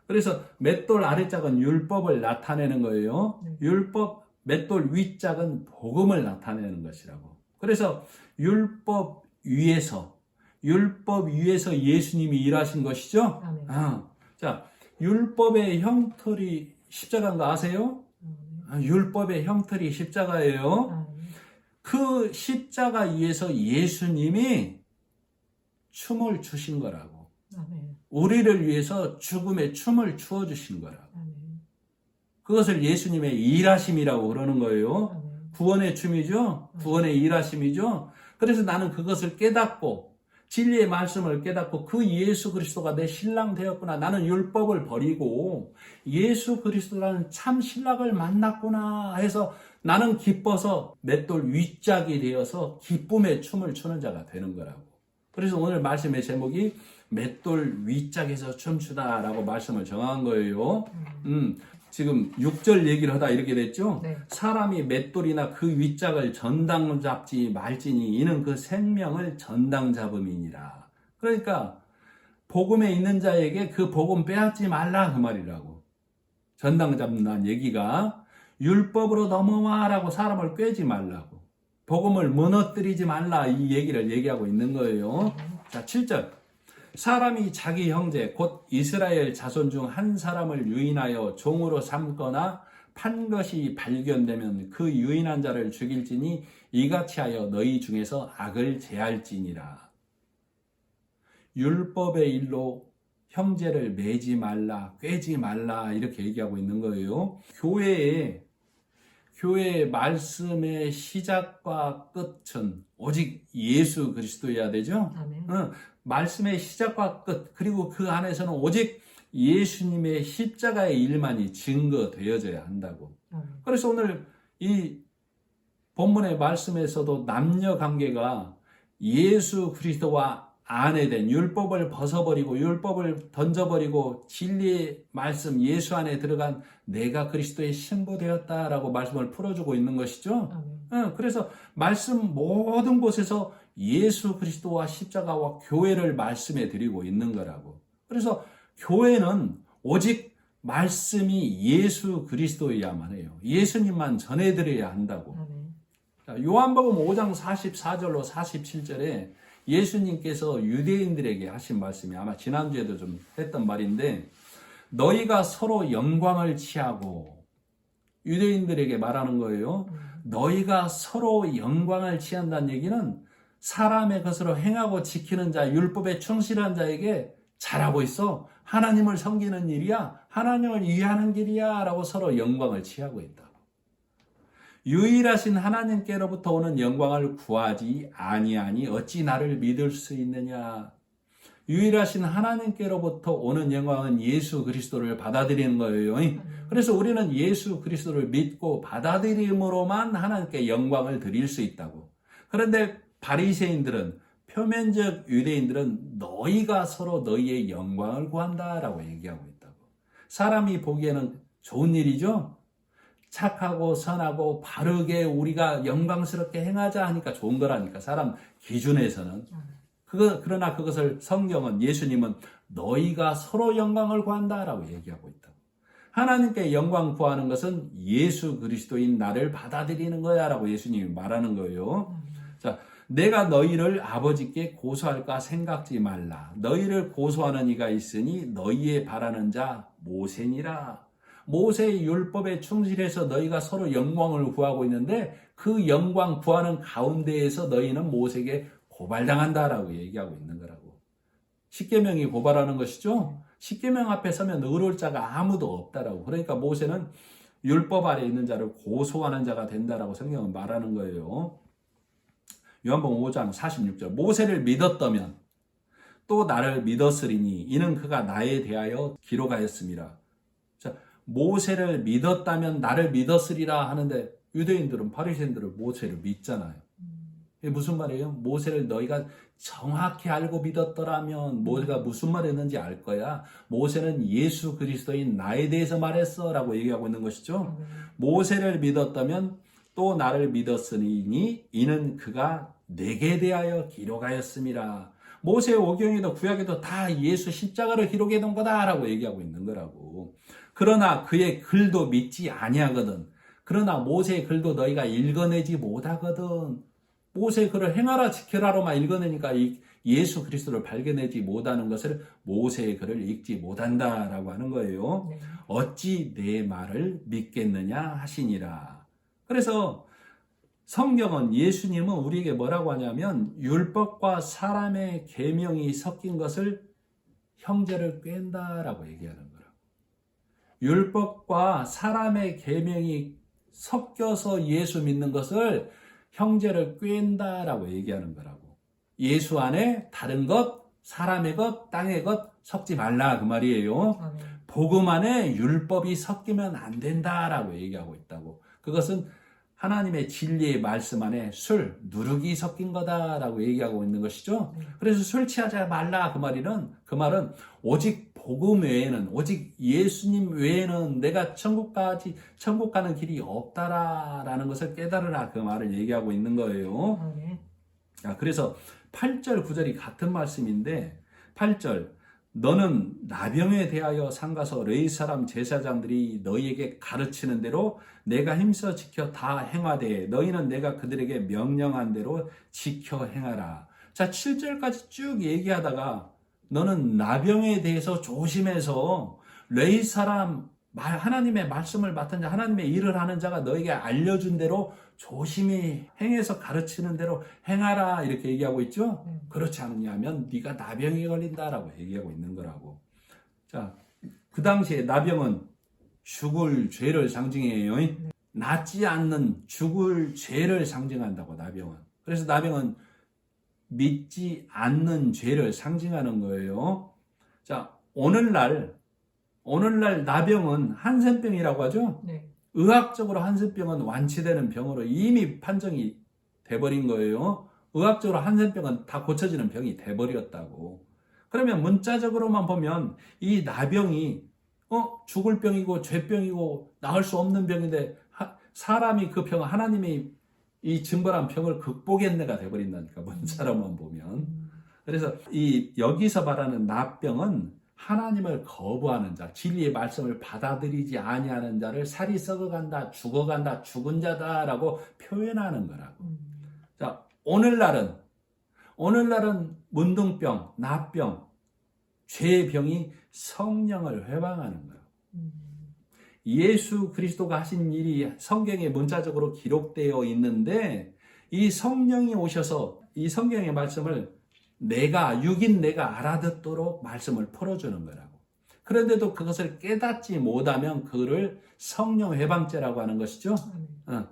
그래서 맷돌 아래짝은 율법을 나타내는 거예요. 율법, 맷돌 위짝은 복음을 나타내는 것이라고. 그래서 율법 위에서 예수님이 일하신 것이죠. 자, 율법의 형틀이 십자가인 거 아세요? 율법의 형틀이 십자가예요. 그 십자가 위에서 예수님이 춤을 추신 거라고. 우리를 위해서 죽음의 춤을 추어주신 거라고. 그것을 예수님의 일하심이라고 그러는 거예요. 구원의 춤이죠. 구원의 일하심이죠. 그래서 나는 그것을 깨닫고 진리의 말씀을 깨닫고 그 예수 그리스도가 내 신랑 되었구나. 나는 율법을 버리고 예수 그리스도라는 참 신랑을 만났구나 해서 나는 기뻐서 맷돌 윗짝이 되어서 기쁨의 춤을 추는 자가 되는 거라고. 그래서 오늘 말씀의 제목이 맷돌 윗짝에서 춤추다라고 말씀을 정한 거예요. 지금 6절 얘기를 하다 이렇게 됐죠. 네. 사람이 맷돌이나 그 윗짝을 전당 잡지 말지니 이는 그 생명을 전당 잡음이니라. 그러니까 복음에 있는 자에게 그 복음 빼앗지 말라 그 말이라고. 전당 잡는다는 얘기가 율법으로 넘어와라고 사람을 꿰지 말라고. 복음을 무너뜨리지 말라 이 얘기를 얘기하고 있는 거예요. 자, 7절. 사람이 자기 형제 곧 이스라엘 자손 중 한 사람을 유인하여 종으로 삼거나 판 것이 발견되면 그 유인한 자를 죽일지니 이같이 하여 너희 중에서 악을 제할지니라. 율법의 일로 형제를 매지 말라, 꿰지 말라 이렇게 얘기하고 있는 거예요. 교회의 말씀의 시작과 끝은 오직 예수 그리스도여야 되죠. 아멘. 말씀의 시작과 끝 그리고 그 안에서는 오직 예수님의 십자가의 일만이 증거되어져야 한다고. 그래서 오늘 이 본문의 말씀에서도 남녀 관계가 예수 그리스도와 안에 율법을 벗어버리고 율법을 던져버리고 진리의 말씀 예수 안에 들어간 내가 그리스도의 신부되었다라고 말씀을 풀어주고 있는 것이죠. 그래서 말씀 모든 곳에서 예수 그리스도와 십자가와 교회를 말씀해 드리고 있는 거라고. 그래서 교회는 오직 말씀이 예수 그리스도여야만 해요. 예수님만 전해드려야 한다고. 요한복음 5장 44절로 47절에 예수님께서 유대인들에게 하신 말씀이 아마 지난주에도 좀 했던 말인데, 너희가 서로 영광을 취하고, 유대인들에게 말하는 거예요. 너희가 서로 영광을 취한다는 얘기는 사람의 것으로 행하고 지키는 자, 율법에 충실한 자에게 잘하고 있어. 하나님을 섬기는 일이야. 하나님을 위하는 길이야. 라고 서로 영광을 취하고 있다. 유일하신 하나님께로부터 오는 영광을 구하지 아니하니 어찌 나를 믿을 수 있느냐. 유일하신 하나님께로부터 오는 영광은 예수 그리스도를 받아들이는 거예요. 그래서 우리는 예수 그리스도를 믿고 받아들임으로만 하나님께 영광을 드릴 수 있다고. 그런데 바리새인들은, 표면적 유대인들은 너희가 서로 너희의 영광을 구한다라고 얘기하고 있다고. 사람이 보기에는 좋은 일이죠. 착하고 선하고 바르게 우리가 영광스럽게 행하자 하니까 좋은 거라니까, 사람 기준에서는. 그러나 그것을 성경은, 예수님은 너희가 서로 영광을 구한다라고 얘기하고 있다고. 하나님께 영광 구하는 것은 예수 그리스도인 나를 받아들이는 거야 라고 예수님이 말하는 거예요. 자, 내가 너희를 아버지께 고소할까 생각지 말라. 너희를 고소하는 이가 있으니 너희의 바라는 자 모세니라. 모세의 율법에 충실해서 너희가 서로 영광을 구하고 있는데, 그 영광 구하는 가운데에서 너희는 모세에게 고발당한다라고 얘기하고 있는 거라고. 십계명이 고발하는 것이죠. 십계명 앞에 서면 의로울 자가 아무도 없다라고. 그러니까 모세는 율법 아래 있는 자를 고소하는 자가 된다라고 성경은 말하는 거예요. 요한복음 5장 46절. 모세를 믿었다면 또 나를 믿었으리니 이는 그가 나에 대하여 기록하였습니다. 자, 모세를 믿었다면 나를 믿었으리라 하는데, 유대인들은, 바리새인들은 모세를 믿잖아요. 이게 무슨 말이에요? 모세를 너희가 정확히 알고 믿었더라면 모세가 무슨 말 했는지 알 거야. 모세는 예수 그리스도인 나에 대해서 말했어 라고 얘기하고 있는 것이죠. 모세를 믿었다면 또 나를 믿었으니 이는 그가 내게 대하여 기록하였음이라. 모세의 오경에도 구약에도 다 예수 십자가를 기록해 놓은 거다라고 얘기하고 있는 거라고. 그러나 그의 글도 믿지 아니하거든. 그러나 모세의 글도 너희가 읽어내지 못하거든. 모세의 글을 행하라 지켜라로만 읽어내니까 예수 그리스도를 발견하지 못하는 것을 모세의 글을 읽지 못한다라고 하는 거예요. 네. 어찌 내 말을 믿겠느냐 하시니라. 그래서 성경은, 예수님은 우리에게 뭐라고 하냐면, 율법과 사람의 계명이 섞인 것을 형제를 꿰는다라고 얘기하는 거라고. 율법과 사람의 계명이 섞여서 예수 믿는 것을 형제를 꿰는다라고 얘기하는 거라고. 예수 안에 다른 것, 사람의 것, 땅의 것 섞지 말라 그 말이에요. 복음 안에 율법이 섞이면 안 된다라고 얘기하고 있다고. 그것은 하나님의 진리의 말씀 안에 술, 누룩이 섞인 거다라고 얘기하고 있는 것이죠. 그래서 술 취하지 말라 그 말은 오직 복음 외에는, 오직 예수님 외에는 내가 천국 가는 길이 없다라는 것을 깨달으라 그 말을 얘기하고 있는 거예요. 그래서 8절 9절이 같은 말씀인데, 8절 너는 나병에 대하여 상가서 레위 사람 제사장들이 너희에게 가르치는 대로 내가 힘써 지켜 다 행하되 너희는 내가 그들에게 명령한 대로 지켜 행하라. 자, 7절까지 쭉 얘기하다가 너는 나병에 대해서 조심해서 레위 사람, 하나님의 말씀을 맡은 자, 하나님의 일을 하는 자가 너에게 알려준 대로 조심히 행해서 가르치는 대로 행하라 이렇게 얘기하고 있죠. 그렇지 않느냐면 네가 나병에 걸린다라고 얘기하고 있는 거라고. 자, 그 당시에 나병은 죽을 죄를 상징해요. 낫지 않는 죽을 죄를 상징한다고, 나병은. 그래서 나병은 믿지 않는 죄를 상징하는 거예요. 자, 오늘날 나병은 한센병이라고 하죠. 네. 의학적으로 한센병은 완치되는 병으로 이미 판정이 돼버린 거예요. 의학적으로 한센병은 다 고쳐지는 병이 돼버렸다고. 그러면 문자적으로만 보면 이 나병이 죽을 병이고 죄병이고 나을 수 없는 병인데, 사람이 그 병, 하나님이 이 증벌한 병을 극복했네가 돼버린다니까, 문자로만 보면. 그래서 여기서 말하는 나병은 하나님을 거부하는 자, 진리의 말씀을 받아들이지 아니하는 자를 살이 썩어간다, 죽어간다, 죽은 자다라고 표현하는 거라고. 자, 오늘날은 오늘날은 문둥병, 나병, 죄의 병이 성령을 회방하는 거예요. 예수 그리스도가 하신 일이 성경에 문자적으로 기록되어 있는데 이 성령이 오셔서 이 성경의 말씀을 육인 내가 알아듣도록 말씀을 풀어주는 거라고. 그런데도 그것을 깨닫지 못하면 그를 성령 회방죄라고 하는 것이죠.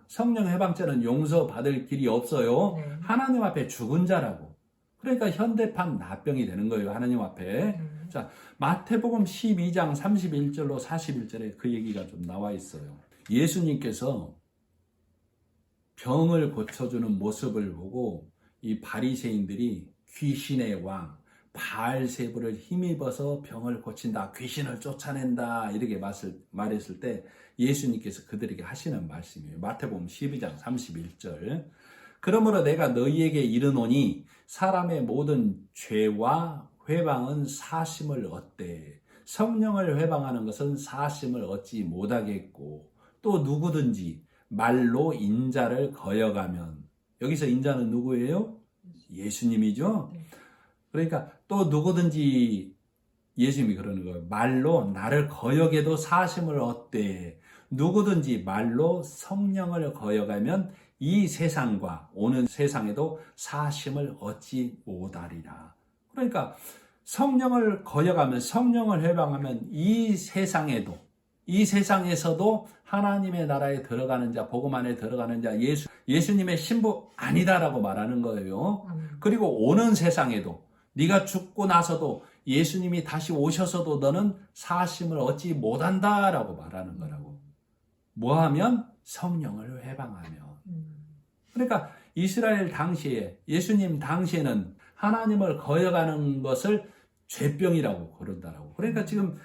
성령 회방죄는 용서받을 길이 없어요. 네. 하나님 앞에 죽은 자라고. 그러니까 현대판 나병이 되는 거예요. 하나님 앞에. 자, 마태복음 12장 31절로 41절에 그 얘기가 좀 나와 있어요. 예수님께서 병을 고쳐주는 모습을 보고 이 바리새인들이 귀신의 왕 바알세불을 힘입어서 병을 고친다, 귀신을 쫓아낸다 이렇게 말했을 때 예수님께서 그들에게 하시는 말씀이에요. 마태복음 12장 31절. 그러므로 내가 너희에게 이르노니 사람의 모든 죄와 회방은 사심을 얻되 성령을 회방하는 것은 사심을 얻지 못하겠고 또 누구든지 말로 인자를 거역하면, 여기서 인자는 누구예요? 예수님이죠. 그러니까 또 누구든지, 예수님이 그러는 거예요. 말로 나를 거역해도 사심을 얻되 누구든지 말로 성령을 거역하면 이 세상과 오는 세상에도 사심을 얻지 못하리라. 그러니까 성령을 거역하면, 성령을 회방하면 이 세상에서도 하나님의 나라에 들어가는 자, 복음 안에 들어가는 자, 예수님의 신부 아니다라고 말하는 거예요. 그리고 오는 세상에도 네가 죽고 나서도 예수님이 다시 오셔서도 너는 사심을 얻지 못한다라고 말하는 거라고. 뭐하면? 성령을 회방하면. 그러니까 이스라엘 당시에, 예수님 당시에는 하나님을 거역하는 것을 죄병이라고 그런다라고. 그러니까 지금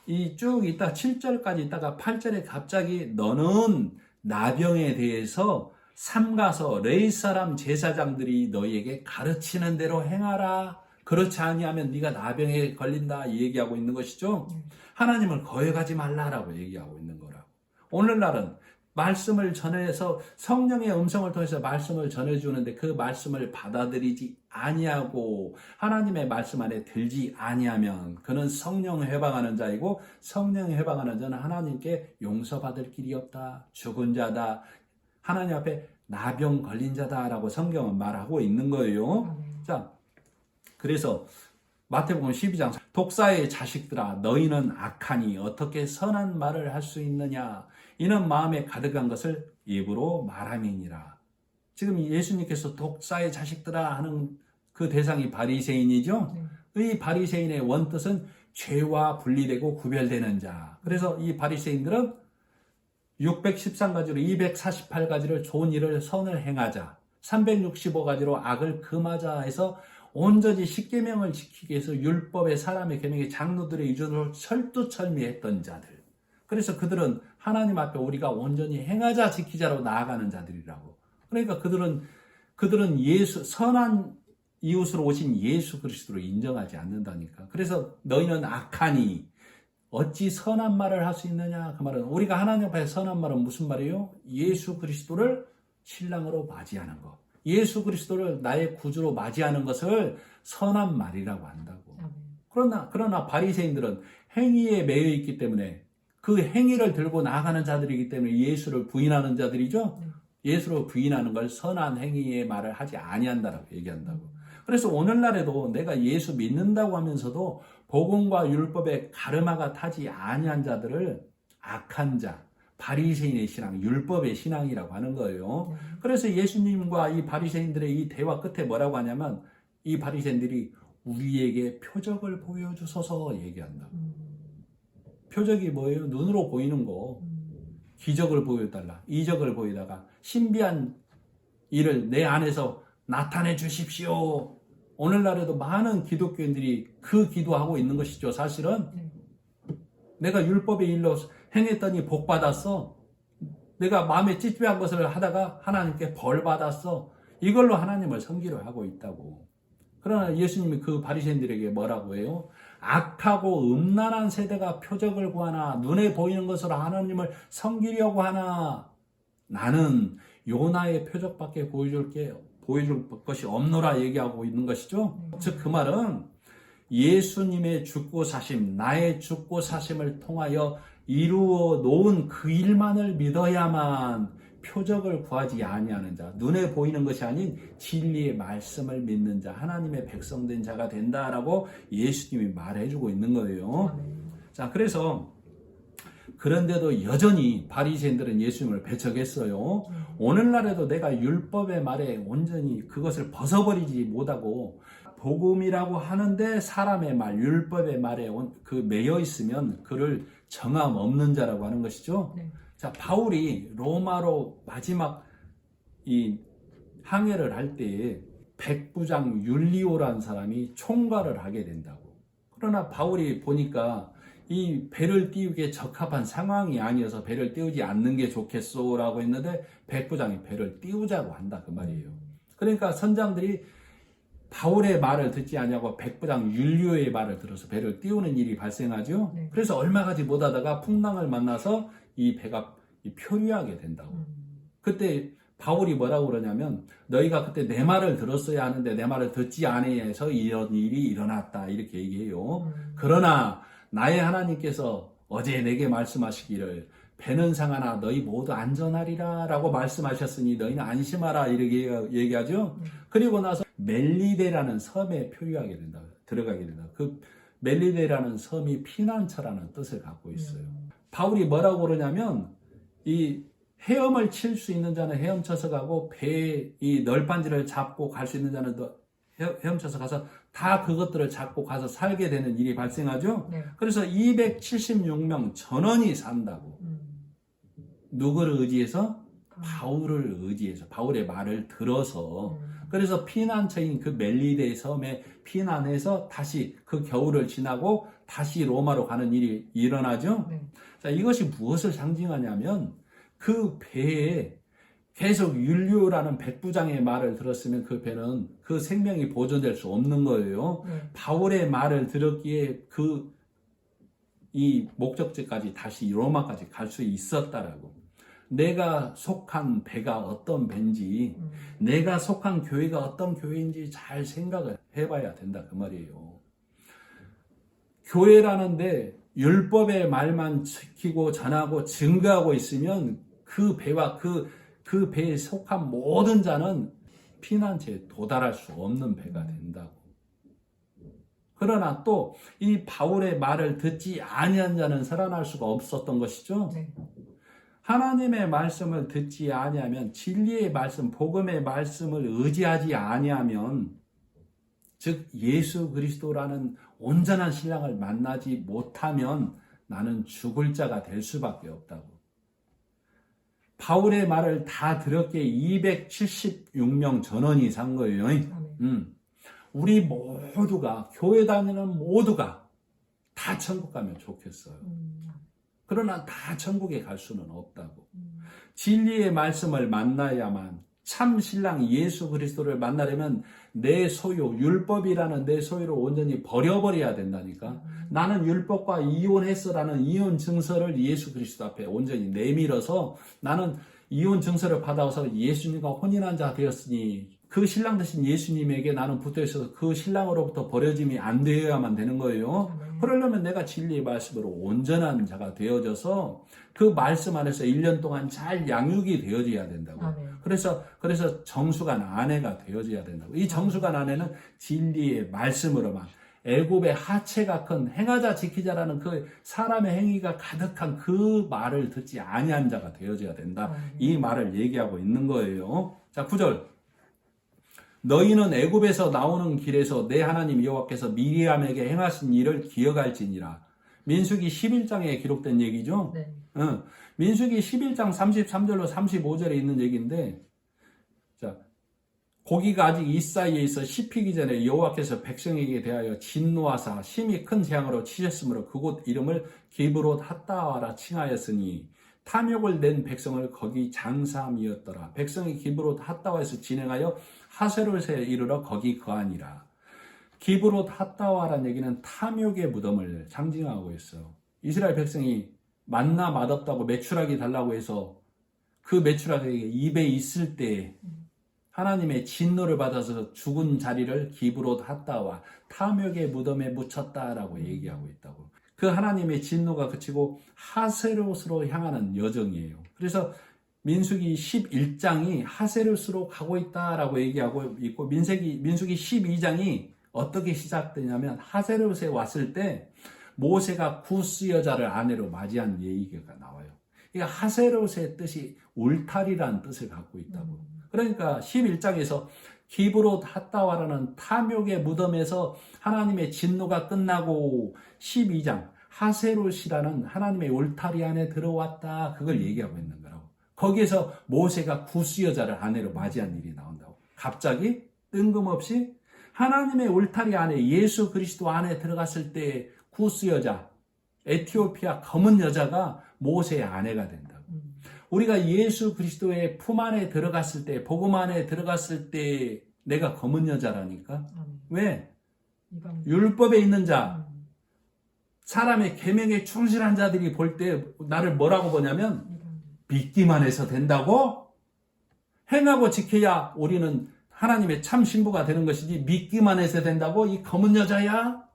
이 쭉 있다 7절까지 있다가 8절에 갑자기 너는 나병에 대해서 삼가서 레위 사람 제사장들이 너희에게 가르치는 대로 행하라. 그렇지 아니하면 네가 나병에 걸린다 이 얘기하고 있는 것이죠. 하나님을 거역하지 말라라고 얘기하고 있는 거라고. 오늘날은 말씀을 전해서 성령의 음성을 통해서 말씀을 전해주는데 그 말씀을 받아들이지 아니하고 하나님의 말씀 안에 들지 아니하면 그는 성령 회방하는 자이고, 성령 회방하는 자는 하나님께 용서받을 길이 없다, 죽은 자다, 하나님 앞에 나병 걸린 자다라고 성경은 말하고 있는 거예요. 자, 그래서 마태복음 12장 독사의 자식들아 너희는 악하니 어떻게 선한 말을 할 수 있느냐, 이는 마음에 가득한 것을 입으로 말함이니라. 지금 예수님께서 독사의 자식들아 하는 그 대상이 바리새인이죠. 이 바리새인의 원뜻은 죄와 분리되고 구별되는 자. 그래서 이 바리새인들은 613가지로 248가지를 좋은 일을 선을 행하자, 365가지로 악을 금하자 해서 온전히 십계명을 지키기 위해서 율법의 사람의 계명의 장로들의 기준으로 철두철미했던 자들. 그래서 그들은 하나님 앞에 우리가 온전히 행하자 지키자로 나아가는 자들이라고. 그러니까 그들은 선한 이웃으로 오신 예수 그리스도를 인정하지 않는다니까. 그래서 너희는 악하니 어찌 선한 말을 할 수 있느냐. 그 말은 우리가 하나님 앞에 선한 말은 무슨 말이에요? 예수 그리스도를 신랑으로 맞이하는 것, 예수 그리스도를 나의 구주로 맞이하는 것을 선한 말이라고 한다고. 그러나 바리새인들은 행위에 매여 있기 때문에, 그 행위를 들고 나아가는 자들이기 때문에 예수를 부인하는 자들이죠. 예수를 부인하는 걸 선한 행위의 말을 하지 아니한다라고 얘기한다고. 그래서 오늘날에도 내가 예수 믿는다고 하면서도 복음과 율법에 가르마가 타지 아니한 자들을 악한 자, 바리새인의 신앙, 율법의 신앙이라고 하는 거예요. 그래서 예수님과 이 바리새인들의 이 대화 끝에 뭐라고 하냐면, 이 바리새인들이 우리에게 표적을 보여주소서 얘기한다고. 표적이 뭐예요? 눈으로 보이는 거. 기적을 보여달라, 이적을 보이다가 신비한 일을 내 안에서 나타내 주십시오. 오늘날에도 많은 기독교인들이 그 기도하고 있는 것이죠. 사실은 내가 율법의 일로 행했더니 복 받았어. 내가 마음에 찝찝한 것을 하다가 하나님께 벌 받았어. 이걸로 하나님을 섬기려 하고 있다고. 그러나 예수님이 그 바리새인들에게 뭐라고 해요? 악하고 음란한 세대가 표적을 구하나 눈에 보이는 것으로 하나님을 섬기려고 하나, 나는 요나의 표적밖에 보일 것이 없노라 얘기하고 있는 것이죠. 즉 그 말은 예수님의 죽고 사심, 나의 죽고 사심을 통하여 이루어 놓은 그 일만을 믿어야만 표적을 구하지 아니하는 자, 눈에 보이는 것이 아닌 진리의 말씀을 믿는 자, 하나님의 백성된 자가 된다라고 예수님이 말해주고 있는 거예요. 자, 그래서 그런데도 여전히 바리새인들은 예수님을 배척했어요. 오늘날에도 내가 율법의 말에 온전히 그것을 벗어버리지 못하고 복음이라고 하는데 사람의 말, 율법의 말에 매여 있으면 그를 정함 없는 자라고 하는 것이죠. 네. 자, 바울이 로마로 마지막 이 항해를 할 때에 백부장 율리오라는 사람이 총괄을 하게 된다고. 그러나 바울이 보니까 이 배를 띄우기에 적합한 상황이 아니어서 배를 띄우지 않는 게 좋겠소라고 했는데 백부장이 배를 띄우자고 한다 그 말이에요. 그러니까 선장들이 바울의 말을 듣지 않냐고 백부장 율리오의 말을 들어서 배를 띄우는 일이 발생하죠. 네. 그래서 얼마 가지 못하다가 풍랑을 만나서 이 배가 표류하게 된다고. 그때 바울이 뭐라고 그러냐면 너희가 그때 내 말을 들었어야 하는데 내 말을 듣지 않아서 이런 일이 일어났다 이렇게 얘기해요. 그러나 나의 하나님께서 어제 내게 말씀하시기를 배는 상하나 너희 모두 안전하리라 라고 말씀하셨으니 너희는 안심하라 이렇게 얘기하죠. 그리고 나서 멜리데라는 섬에 표류하게 된다. 들어가게 된다. 그 멜리데라는 섬이 피난처라는 뜻을 갖고 있어요. 바울이 뭐라고 그러냐면 이 헤엄을 칠 수 있는 자는 헤엄쳐서 가고 배의 이 널판지를 잡고 갈 수 있는 자는 헤엄쳐서 가서 다 그것들을 잡고 가서 살게 되는 일이 발생하죠. 네. 그래서 276명 전원이 산다고. 누구를 의지해서? 바울을 의지해서 바울의 말을 들어서 그래서 피난처인 그 멜리데 섬에 피난해서 다시 그 겨울을 지나고 다시 로마로 가는 일이 일어나죠. 네. 자, 이것이 무엇을 상징하냐면 그 배에 계속 율리오라는 백부장의 말을 들었으면 그 배는 그 생명이 보존될 수 없는 거예요. 바울의 말을 들었기에 이 목적지까지 다시 로마까지 갈 수 있었다라고. 내가 속한 배가 어떤 배인지, 내가 속한 교회가 어떤 교회인지 잘 생각을 해봐야 된다 그 말이에요. 교회라는데 율법의 말만 지키고 전하고 증거하고 있으면 그 배와 그 배에 속한 모든 자는 피난처에 도달할 수 없는 배가 된다고. 그러나 또 이 바울의 말을 듣지 아니한 자는 살아날 수가 없었던 것이죠. 네. 하나님의 말씀을 듣지 아니하면 진리의 말씀, 복음의 말씀을 의지하지 아니하면 즉 예수 그리스도라는 온전한 신랑을 만나지 못하면 나는 죽을 자가 될 수밖에 없다고. 바울의 말을 다 들었기에 276명 전원이 산 거예요. 우리 모두가 교회 다니는 모두가 다 천국 가면 좋겠어요. 그러나 다 천국에 갈 수는 없다고. 진리의 말씀을 만나야만 참 신랑 예수 그리스도를 만나려면 내 소유, 율법이라는 내 소유를 온전히 버려버려야 된다니까. 나는 율법과 이혼했어라는 이혼 증서를 예수 그리스도 앞에 온전히 내밀어서 나는 이혼 증서를 받아서 예수님과 혼인한 자 되었으니 그 신랑 되신 예수님에게 나는 붙어 있어서 그 신랑으로부터 버려짐이 안 되어야만 되는 거예요. 그러려면 내가 진리의 말씀으로 온전한 자가 되어져서 그 말씀 안에서 1년 동안 잘 양육이 되어져야 된다고. 그래서 정숙한 아내가 되어져야 된다고. 이 정숙한 아내는 진리의 말씀으로만 애굽의 하체가 큰 행하자 지키자라는 그 사람의 행위가 가득한 그 말을 듣지 아니한 자가 되어져야 된다. 이 말을 얘기하고 있는 거예요. 자, 9절. 너희는 애굽에서 나오는 길에서 내 하나님 여호와께서 미리암에게 행하신 일을 기억할지니라. 민수기 11장에 기록된 얘기죠. 네. 민수기 11장 33절로 35절에 있는 얘기인데, 자, 고기가 아직 이 사이에 있어 씹히기 전에 여호와께서 백성에게 대하여 진노하사 심히 큰 재앙으로 치셨으므로 그곳 이름을 기브롯 핫다와라 칭하였으니 탐욕을 낸 백성을 거기 장사함이었더라. 백성이 기브롯 핫다와에서 진행하여 하세롯에 이르러 거기 거하니라. 기브롯 핫다와라는 얘기는 탐욕의 무덤을 상징하고 있어요. 이스라엘 백성이 만나 맛없다고 메추라기 달라고 해서 그 메추라기 입에 있을 때 하나님의 진노를 받아서 죽은 자리를 기브롯 핫다와 탐욕의 무덤에 묻혔다라고 얘기하고 있다고. 그 하나님의 진노가 그치고 하세롯으로 향하는 여정이에요. 그래서 민수기 11장이 하세롯으로 가고 있다라고 얘기하고 있고, 민수기 12장이 어떻게 시작되냐면 하세롯에 왔을 때 모세가 구스 여자를 아내로 맞이한 얘기가 나와요. 그러니까 하세롯의 뜻이 울타리라는 뜻을 갖고 있다고. 그러니까 11장에서 기브롯 핫다와라는 탐욕의 무덤에서 하나님의 진노가 끝나고 12장 하세롯이라는 하나님의 울타리 안에 들어왔다, 그걸 얘기하고 있는 거라고. 거기에서 모세가 구스 여자를 아내로 맞이한 일이 나온다고. 갑자기 뜬금없이 하나님의 울타리 안에, 예수 그리스도 안에 들어갔을 때 구스 여자, 에티오피아 검은 여자가 모세의 아내가 된다고. 우리가 예수 그리스도의 품 안에 들어갔을 때, 복음 안에 들어갔을 때 내가 검은 여자라니까. 왜? 율법에 있는 자, 사람의 계명에 충실한 자들이 볼 때 나를 뭐라고 보냐면 믿기만 해서 된다고? 행하고 지켜야 우리는 하나님의 참 신부가 되는 것이지, 믿기만 해서 된다고? 이 검은 여자야?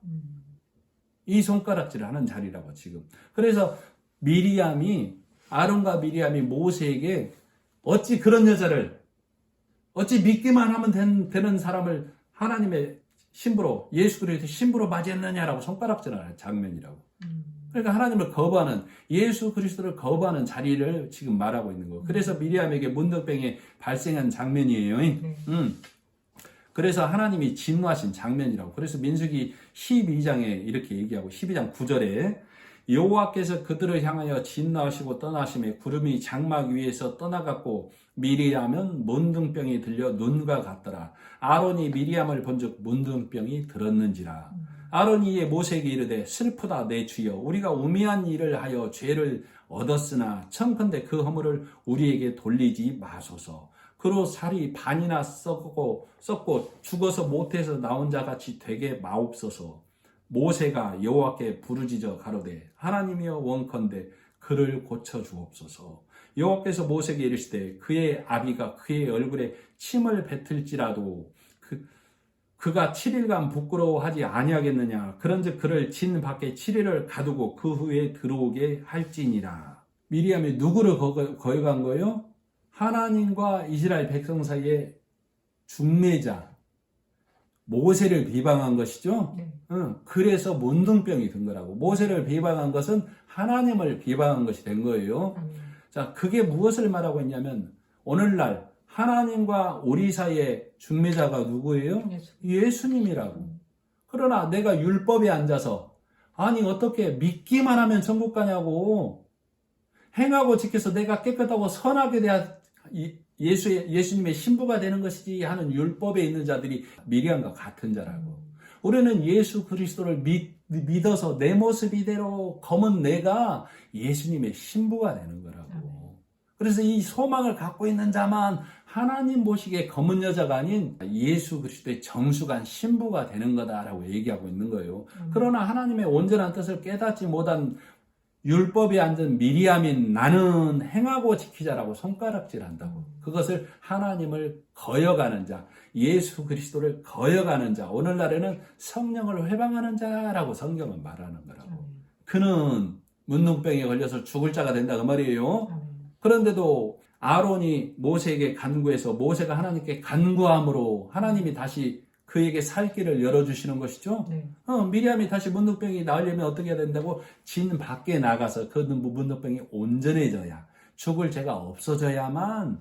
이 손가락질을 하는 자리라고 지금. 그래서 아론과 미리암이 모세에게 어찌 그런 여자를, 어찌 믿기만 하면 되는 사람을 하나님의 신부로, 예수 그리스도의 신부로 맞이했느냐라고 손가락질하는 장면이라고. 그러니까 하나님을 거부하는, 예수 그리스도를 거부하는 자리를 지금 말하고 있는 거예요. 그래서 미리암에게 문둥병이 발생한 장면이에요. 그래서 하나님이 진노하신 장면이라고. 그래서 민수기 12장에 이렇게 얘기하고, 12장 9절에 여호와께서 그들을 향하여 진노하시고 떠나심에 구름이 장막 위에서 떠나갔고 미리암은 문둥병이 들려 눈과 같더라. 아론이 미리암을 본즉 문둥병이 들었는지라. 아론이 이에 모세에게 이르되 슬프다 내 주여, 우리가 우매한 일을 하여 죄를 얻었으나 청컨대 그 허물을 우리에게 돌리지 마소서. 그로 살이 반이나 썩고 죽어서 못해서 나온 자같이 되게 마옵소서. 모세가 여호와께 부르짖어 가로되 하나님이여 원컨대 그를 고쳐 주옵소서. 여호와께서 모세에게 이르시되 그의 아비가 그의 얼굴에 침을 뱉을지라도 그가 7일간 부끄러워하지 아니하겠느냐. 그런즉 그를 진 밖에 7일을 가두고 그 후에 들어오게 할지니라. 미리암이 누구를 거역한 거예요? 하나님과 이스라엘 백성 사이에 중매자 모세를 비방한 것이죠. 그래서 문둥병이 든 거라고. 모세를 비방한 것은 하나님을 비방한 것이 된 거예요. 자, 그게 무엇을 말하고 있냐면 오늘날 하나님과 우리 사이의 중매자가 누구예요? 예수님이라고. 그러나 내가 율법에 앉아서, 아니 어떻게 믿기만 하면 천국 가냐고, 행하고 지켜서 내가 깨끗하고 선하게 돼야 예수님의 신부가 되는 것이지 하는 율법에 있는 자들이 미리암과 같은 자라고. 우리는 예수 그리스도를 믿어서 내 모습 이대로 검은 내가 예수님의 신부가 되는 거라고. 그래서 이 소망을 갖고 있는 자만 하나님 보시기에 검은 여자가 아닌 예수 그리스도의 정숙한 신부가 되는 거다라고 얘기하고 있는 거예요. 그러나 하나님의 온전한 뜻을 깨닫지 못한 율법에 앉은 미리암인 나는 행하고 지키자라고 손가락질한다고. 그것을 하나님을 거역하는 자, 예수 그리스도를 거역하는 자, 오늘날에는 성령을 회방하는 자라고 성경은 말하는 거라고. 그는 문둥병에 걸려서 죽을 자가 된다 그 말이에요. 그런데도 아론이 모세에게 간구해서 모세가 하나님께 간구함으로 하나님이 다시 그에게 살 길을 열어주시는 것이죠. 미리암이 다시 문둥병이 나으려면 어떻게 해야 된다고? 진 밖에 나가서 그 문둥병이 온전해져야, 죽을 죄가 없어져야만,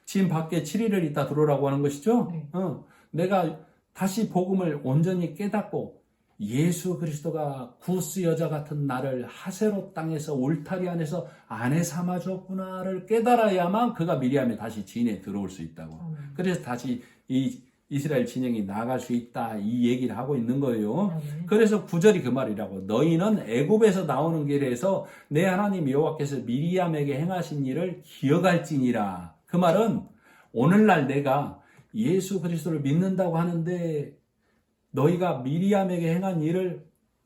진 밖에 7일을 있다 들어오라고 하는 것이죠. 내가 다시 복음을 온전히 깨닫고 예수 그리스도가 구스 여자 같은 나를 하세롯 땅에서 울타리 안에서 아내 삼아 주었구나를 깨달아야만 그가 미리암이 다시 진에 들어올 수 있다고. 그래서 다시 이 이스라엘 진영이 나갈 수 있다, 이 얘기를 하고 있는 거예요. 그래서 9절이 그 말이라고. 너희는 애굽에서 나오는 길에서 내 하나님 여호와께서 미리암에게 행하신 일을 기억할지니라. 그 말은 오늘날 내가 예수 그리스도를 믿는다고 하는데 너희가 미리암에게 행한 일을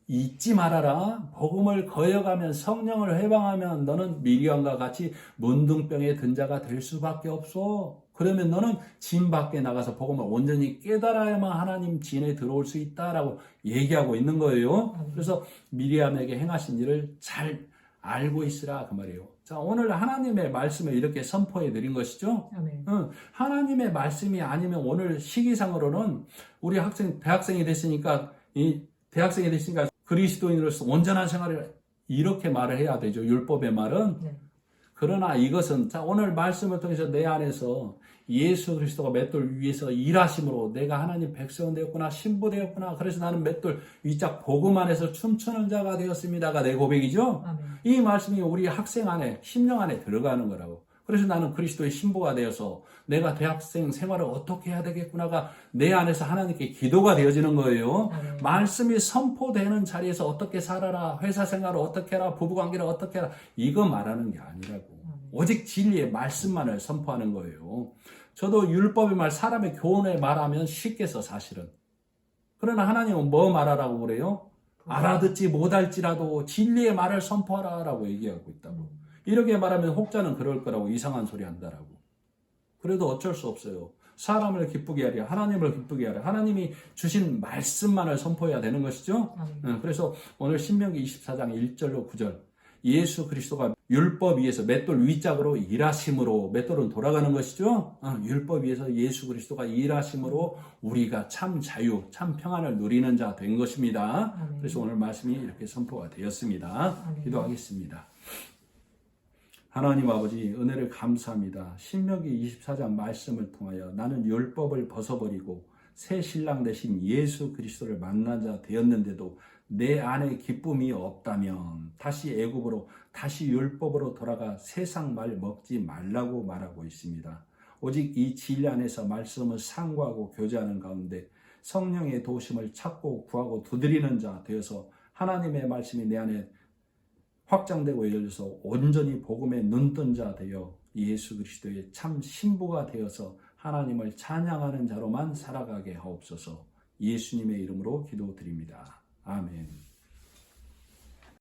잊지 말아라. 복음을 거역하면, 성령을 회방하면 너는 미리암과 같이 문둥병에 든 자가 될 수밖에 없어. 그러면 너는 진 밖에 나가서 복음을 온전히 깨달아야만 하나님 진에 들어올 수 있다라고 얘기하고 있는 거예요. 그래서 미리암에게 행하신 일을 잘 알고 있으라 그 말이에요. 자, 오늘 하나님의 말씀을 이렇게 선포해 드린 것이죠. 하나님의 말씀이 아니면 오늘 시기상으로는 우리 대학생이 됐으니까 그리스도인으로서 온전한 생활을 이렇게 말을 해야 되죠. 율법의 말은. 그러나 이것은 자, 오늘 말씀을 통해서 내 안에서 예수 그리스도가 맷돌 위에서 일하심으로 내가 하나님 백성 되었구나, 신부 되었구나. 그래서 나는 맷돌 위짝 복음 안에서 춤추는 자가 되었습니다가 내 고백이죠. 이 말씀이 우리 학생 안에, 심령 안에 들어가는 거라고. 그래서 나는 그리스도의 신부가 되어서 내가 대학생 생활을 어떻게 해야 되겠구나가 내 안에서 하나님께 기도가 되어지는 거예요. 말씀이 선포되는 자리에서 어떻게 살아라, 회사 생활을 어떻게 해라, 부부관계를 어떻게 해라, 이거 말하는 게 아니라고. 오직 진리의 말씀만을 선포하는 거예요. 저도 율법의 말, 사람의 교훈의 말하면 쉽게 써 사실은. 그러나 하나님은 뭐 말하라고 그래요? 알아듣지 못할지라도 진리의 말을 선포하라라고 얘기하고 있다고. 이렇게 말하면 혹자는 그럴 거라고 이상한 소리 한다라고. 그래도 어쩔 수 없어요. 사람을 기쁘게 하려, 하나님을 기쁘게 하려, 하나님이 주신 말씀만을 선포해야 되는 것이죠. 그래서 오늘 신명기 24장 1절로 9절 예수 그리스도가 율법 위에서 맷돌 위짝으로 일하심으로, 맷돌은 돌아가는 것이죠. 율법 위에서 예수 그리스도가 일하심으로 우리가 참 자유, 참 평안을 누리는 자 된 것입니다. 그래서 오늘 말씀이 이렇게 선포가 되었습니다. 기도하겠습니다. 하나님 아버지, 은혜를 감사합니다. 신명기 24장 말씀을 통하여 나는 율법을 벗어버리고 새 신랑 되신 예수 그리스도를 만난 자 되었는데도 내 안에 기쁨이 없다면 다시 애굽으로, 다시 율법으로 돌아가 세상 말 먹지 말라고 말하고 있습니다. 오직 이 진리 안에서 말씀을 상고하고 교제하는 가운데 성령의 도우심을 찾고 구하고 두드리는 자 되어서 하나님의 말씀이 내 안에 확장되고 열려서 온전히 복음에 눈뜬 자 되어 예수 그리스도의 참 신부가 되어서 하나님을 찬양하는 자로만 살아가게 하옵소서. 예수님의 이름으로 기도드립니다. 아멘.